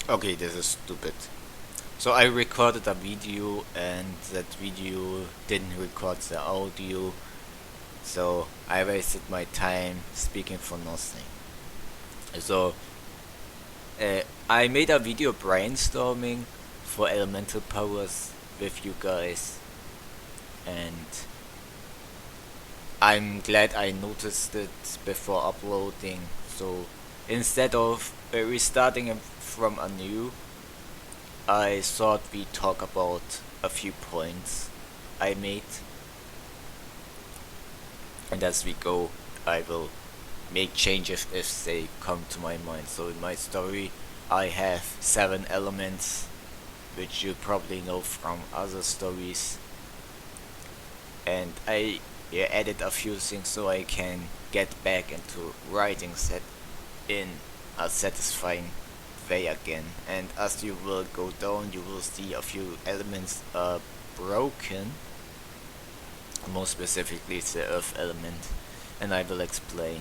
Okay, this is stupid. So I recorded a video and that video didn't record the audio, so I wasted my time speaking for nothing. So I made a video brainstorming for elemental powers with you guys, and I'm glad I noticed it before uploading. So instead of restarting it from anew, I thought we talk about a few points I made, and as we go, I will make changes if they come to my mind. So in my story, I have 7 elements, which you probably know from other stories, and I added a few things so I can get back into writing set in a satisfying way again. And as you will go down, you will see a few elements are broken, more specifically the earth element, and I will explain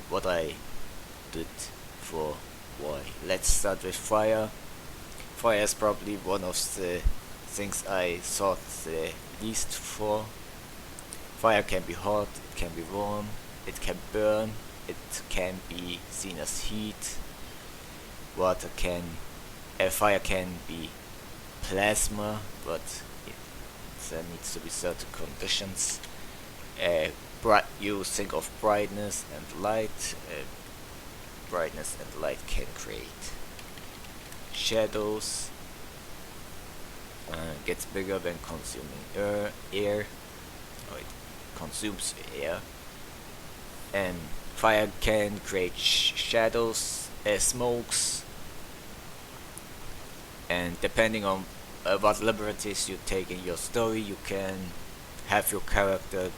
what I did for why. Let's start with fire. Fire is probably one of the things I thought the least for. Fire can be hot, it can be warm, it can burn, it can be seen as heat. Water can, fire can be plasma, but there needs to be certain conditions. You think of brightness and light. Brightness and light can create shadows. Gets bigger when consuming air. Oh, it consumes air. And fire can create shadows, smokes, and depending on what liberties you take in your story, you can have your character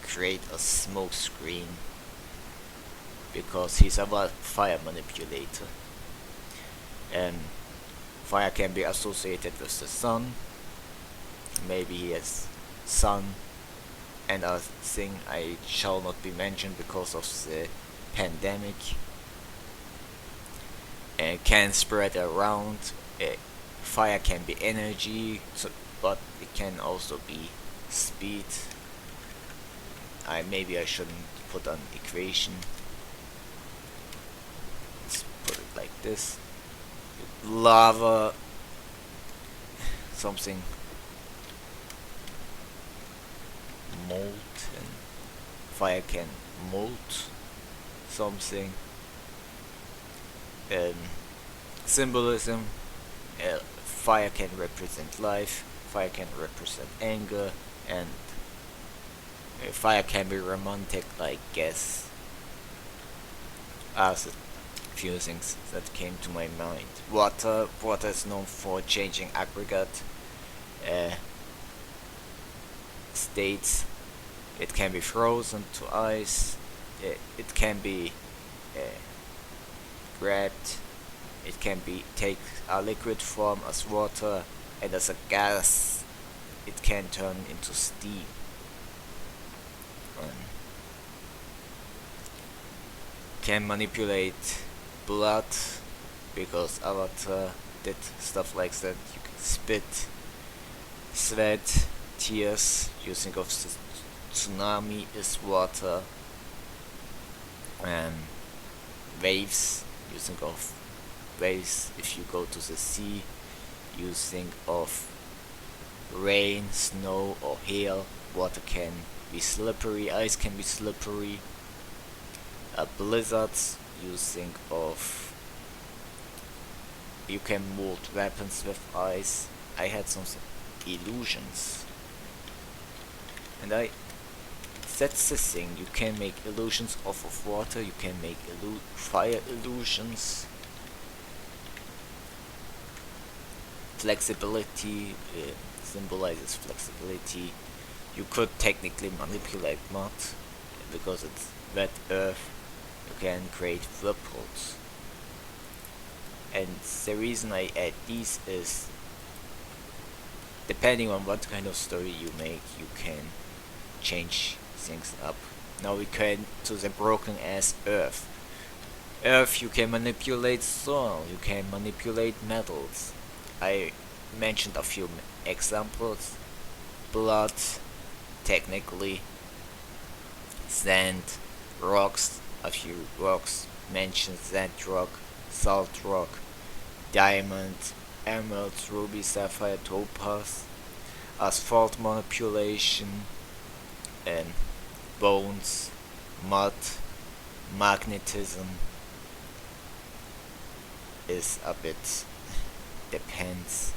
create a smoke screen because he's a fire manipulator. And fire can be associated with the sun. Maybe he has sun, and a thing I shall not be mentioned because of the pandemic. Can spread around. Fire can be energy, but it can also be speed. Maybe I shouldn't put an equation. Let's put it like this. Lava, something molten. Fire can molt something. Symbolism. Fire can represent life. Fire can represent anger, and fire can be romantic, I guess. As a few things that came to my mind. Water is known for changing aggregate states. It can be frozen to ice. It can be grabbed. It can be take a liquid form as water, and as a gas, it can turn into steam. Can manipulate blood because Avatar did stuff like that. You can spit, sweat, tears. You think of tsunami is water, and waves. You think of waves. If you go to the sea, you think of rain, snow, or hail. Water can be slippery, ice can be slippery. Blizzards, you think of, you can mold weapons with ice. I had some illusions, and that's the thing, you can make illusions off of water, you can make fire illusions. Flexibility symbolizes flexibility. You could technically manipulate mud because it's wet earth. You can create whirlpools. And the reason I add these is, depending on what kind of story you make, you can change things up. Now we come to the broken ass earth. Earth, you can manipulate soil, you can manipulate metals. I mentioned a few examples. Blood, technically. Sand, rocks, a few rocks mentioned: sand rock, salt rock, diamond, emeralds, ruby, sapphire, topaz. Asphalt manipulation, and bones, mud, magnetism is a bit depends.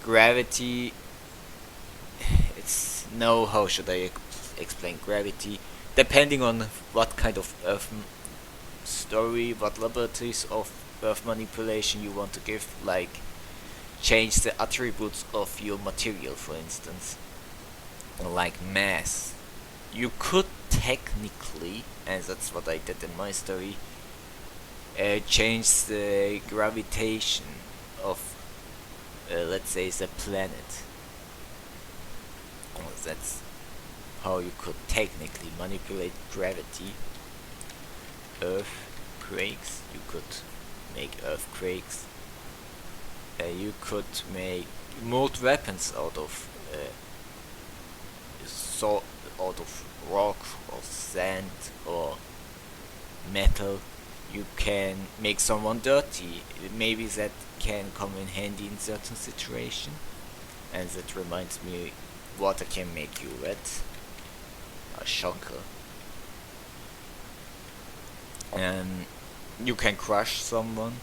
Gravity, it's no, how should I explain gravity? Depending on what kind of earth story, what liberties of earth manipulation you want to give, like change the attributes of your material, for instance, like mass. You could technically, and that's what I did in my story, change the gravitation of, let's say, the planet. Well, that's how you could technically manipulate gravity. Earthquakes, you could make earthquakes. You could make mold weapons out of out of rock or sand or metal. You can make someone dirty. Maybe that can come in handy in certain situation. And that reminds me, water can make you wet. A shocker. And you can crush someone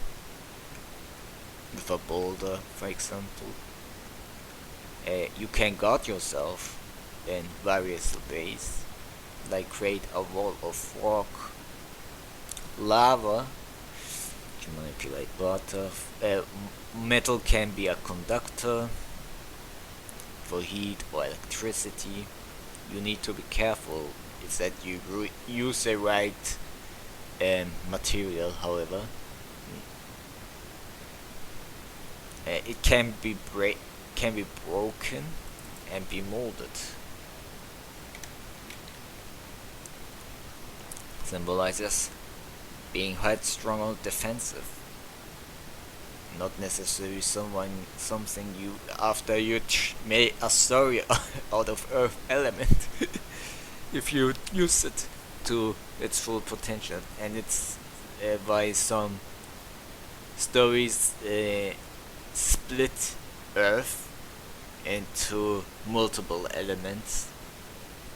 with a boulder, for example. You can guard yourself in various ways, like create a wall of rock, lava, to manipulate water. Metal can be a conductor for heat or electricity. You need to be careful is that you use the right material, however. It can be broken and be molded. Symbolizes being headstrong or defensive. Not necessarily something you, after you made a story out of earth element, if you use it to its full potential. And it's why some stories split earth into multiple elements,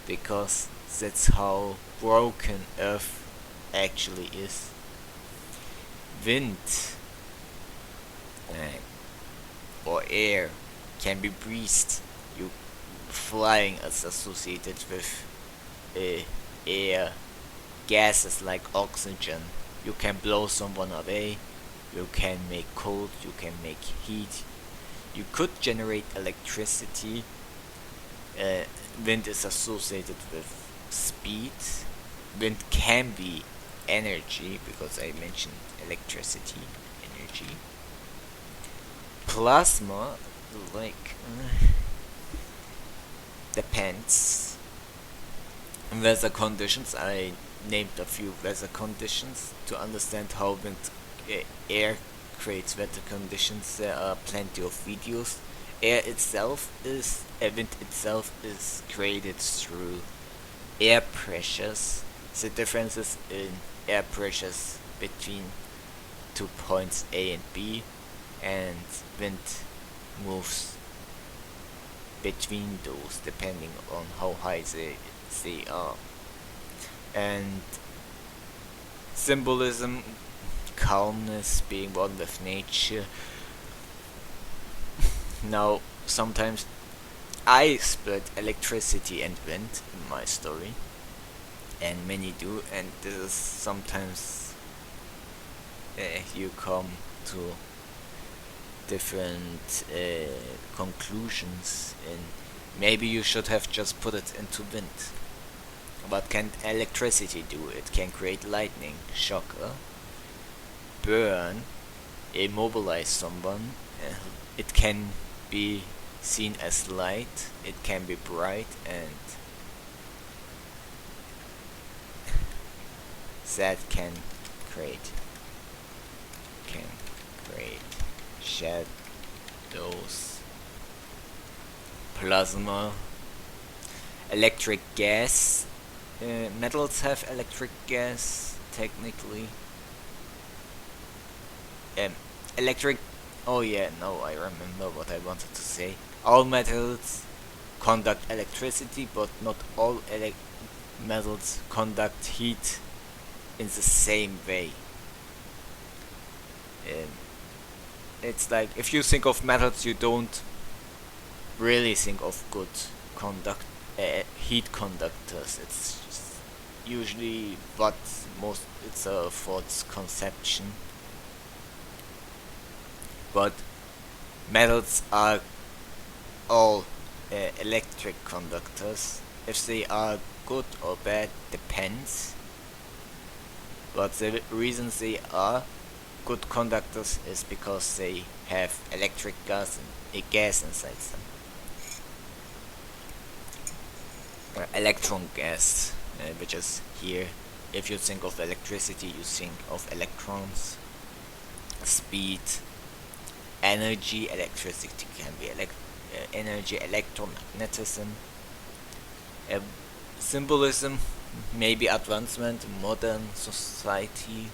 because that's how broken earth actually is. Wind or air can be breathed. Flying is associated with air. Gases like oxygen. You can blow someone away. You can make cold. You can make heat. You could generate electricity. Wind is associated with speed. Wind can be energy, because I mentioned electricity, energy. Plasma, like, depends. Weather conditions, I named a few weather conditions to understand how wind, air creates weather conditions. There are plenty of videos. Wind itself is created through air pressures. The differences in air pressures between 2 points A and B, and wind moves between those depending on how high they are. And symbolism, calmness, being one with nature. Now, sometimes I split electricity and wind in my story, and many do, and this is sometimes you come to different conclusions, and maybe you should have just put it into wind. What can electricity do? It can create lightning, shocker, burn, immobilize someone. It can be seen as light, it can be bright, and that can create can create shadows. Plasma, electric gas. Metals have electric gas technically. Electric. Oh yeah, no, I remember what I wanted to say. All metals conduct electricity, but not all metals conduct heat in the same way. It's like if you think of metals, you don't really think of good heat conductors. It's just usually what most it's a false conception. But metals are all electric conductors. If they are good or bad depends. But the reason they are good conductors is because they have electric gas inside them. Electron gas, which is here. If you think of electricity, you think of electrons, speed, energy. Electricity can be energy, electromagnetism, symbolism, maybe advancement in modern society.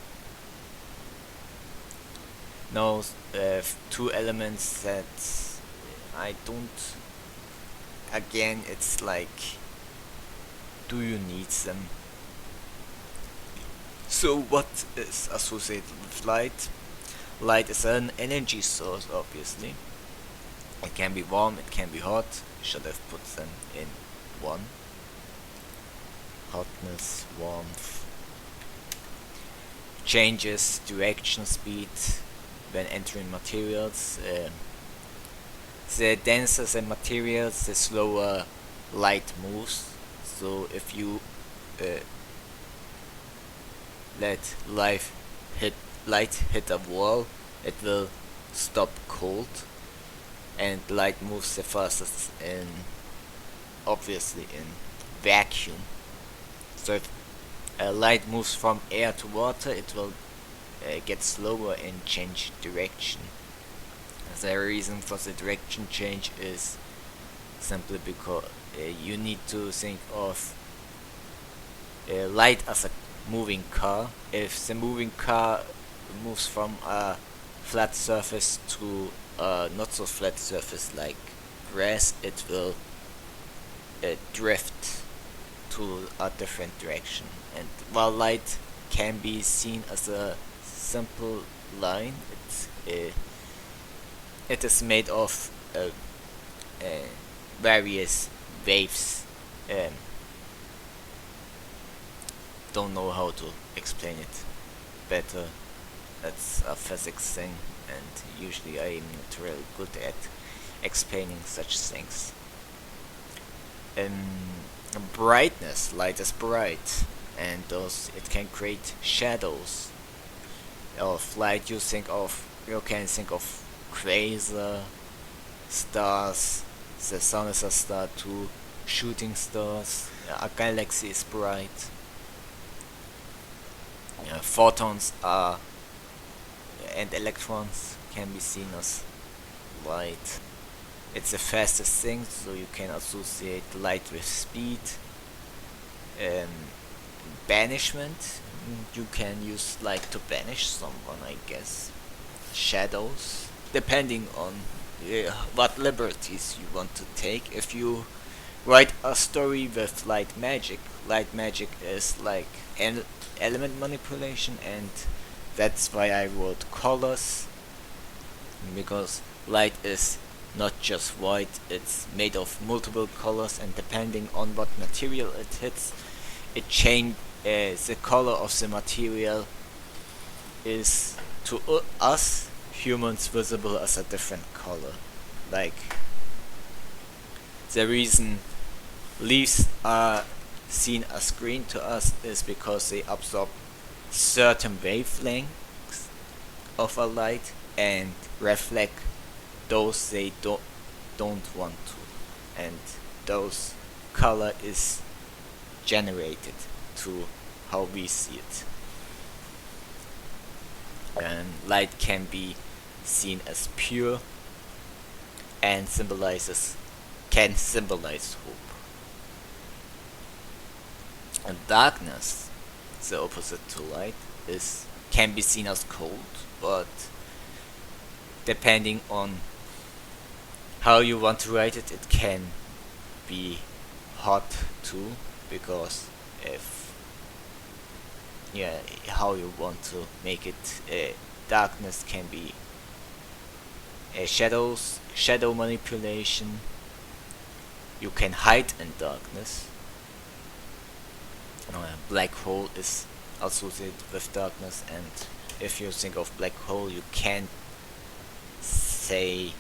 Now, two elements that I don't. Again, it's like, do you need them? So, what is associated with light? Light is an energy source, obviously. It can be warm, it can be hot. Should have put them in one. Hotness, warmth. Changes direction, speed when entering materials. The denser the materials, the slower light moves. So if you let light hit a wall, it will stop cold, and light moves the fastest obviously in vacuum. So if light moves from air to water, it will get slower and change direction. The reason for the direction change is simply because you need to think of light as a moving car. If the moving car moves from a flat surface to a not so flat surface like grass, it will drift to a different direction. And while light can be seen as a simple line, it is made of various waves. Don't know how to explain it better. That's a physics thing, and usually I am not really good at explaining such things. Brightness. Light is bright, and it can create shadows. Of light, you can think of quasar, stars. The sun is a star too. Shooting stars. A galaxy is bright. Photons and electrons can be seen as light. It's the fastest thing, so you can associate light with speed. Banishment. You can use light to banish someone, I guess. Shadows, depending on what liberties you want to take. If you write a story with light magic is like element manipulation, and that's why I wrote colors, because light is not just white, it's made of multiple colors, and depending on what material it hits, it changes the color of the material is to us humans visible as a different color. Like, the reason leaves are seen as green to us is because they absorb certain wavelengths of a light and reflect those they don't want to, and those color is generated to how we see it. And light can be seen as pure and can symbolize hope. And darkness, the opposite to light, is can be seen as cold, but depending on how you want to write it, it can be hot too, because if yeah, how you want to make it, darkness can be shadow manipulation. You can hide in darkness. Black hole is associated with darkness, and if you think of black hole, you can't say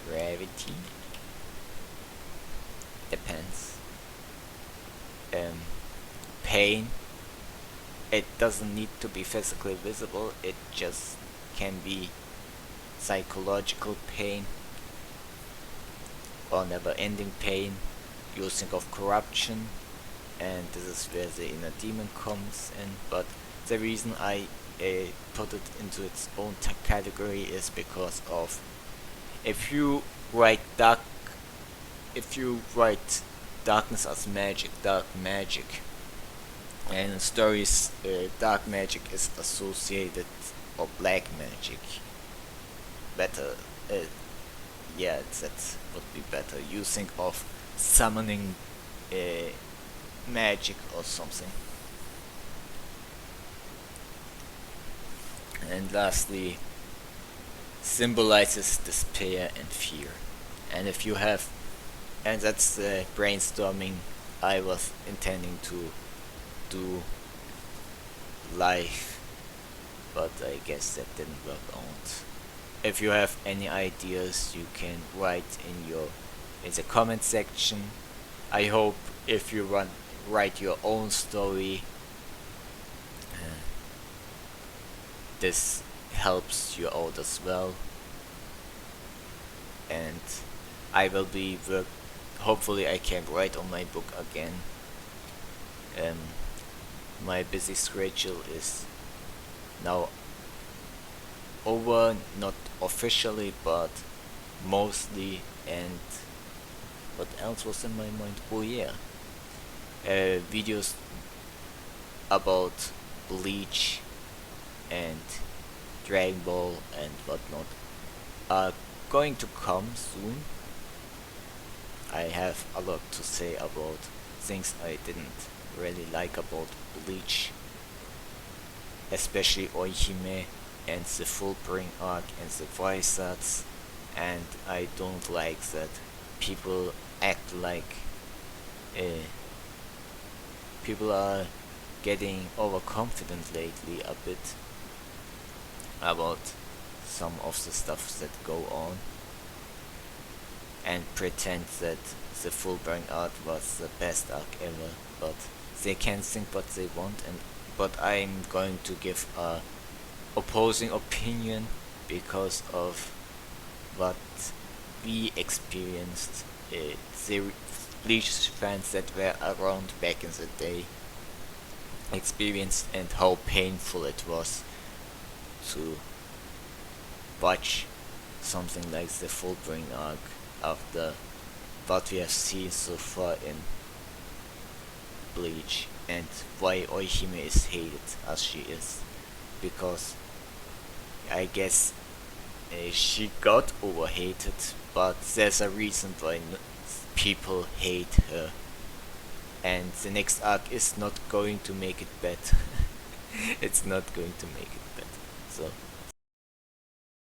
gravity. Depends. Pain. It doesn't need to be physically visible. It just can be psychological pain or never-ending pain. You think of corruption, and this is where the inner demon comes in. But the reason I put it into its own category is because of if you write darkness as magic, dark magic, and in stories, dark magic is associated, or black magic. Better, yeah, that would be better. You think of summoning magic or something. And lastly, symbolizes despair and fear. And if you have, and that's the brainstorming I was intending to do live, but I guess that didn't work out. If you have any ideas, you can write in the comment section. I hope if you write your own story, this helps you out as well. And I will be hopefully I can write on my book again. My busy schedule is now over, not officially, but mostly. And what else was in my mind? Oh yeah, videos about Bleach and Dragon Ball and whatnot are going to come soon. I have a lot to say about things I didn't really like about Bleach, especially Oihime and the Fullbring arc and the voice arts, and I don't like that people act like people are getting overconfident lately a bit about some of the stuff that go on, and pretend that the Fullbring arc was the best arc ever, but they can think what they want, but I'm going to give a opposing opinion because of what we experienced, the Bleach fans that were around back in the day experienced, and how painful it was to watch something like the Fullbring arc after what we have seen so far in Bleach, and why Oihime is hated as she is, because I guess she got overhated, but there's a reason why people hate her, and the next arc is not going to make it better. It's not going to make it better. So